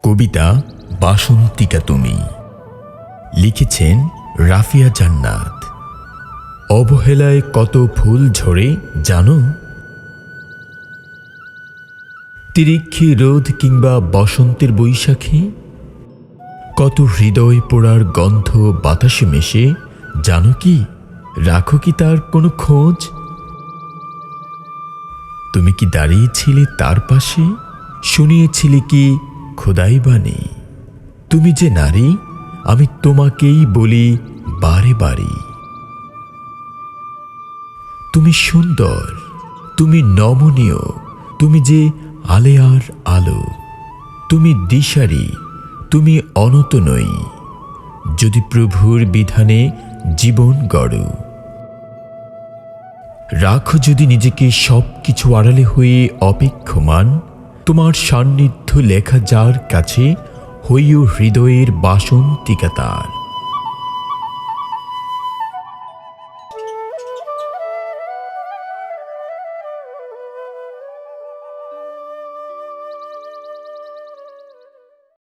কবিতা বাসন্তিকা তুমি, লিখেছেন রাফিয়া জান্নাত। অবহেলায় কত ফুল ঝরে জানো? তিরিক্ষি রোদ কিংবা বসন্তের বৈশাখী, কত হৃদয় পোড়ার গন্ধ বাতাসে মেশে জানো কি? রাখো কি তার কোনো খোঁজ? তুমি কি দাঁড়িয়েছিলে তার পাশে? শুনিয়েছিলে কি খোদাই বাণী? তুমি যে নারী, আমি তোমাকেই বলি বারে বারে। তুমি সুন্দর, তুমি নমনীয়, তুমি যে আলেয়ার আলো, তুমি দিশারি, তুমি অনতনয়ী। যদি প্রভুর বিধানে জীবন গড়ো, রাখো যদি নিজেকে সব কিছু আড়ালে হয়ে অপেক্ষমান, তোমার সান্নিধ্য লেখা যার কাছে হইও হৃদয়ের বাসন্তিকা তার।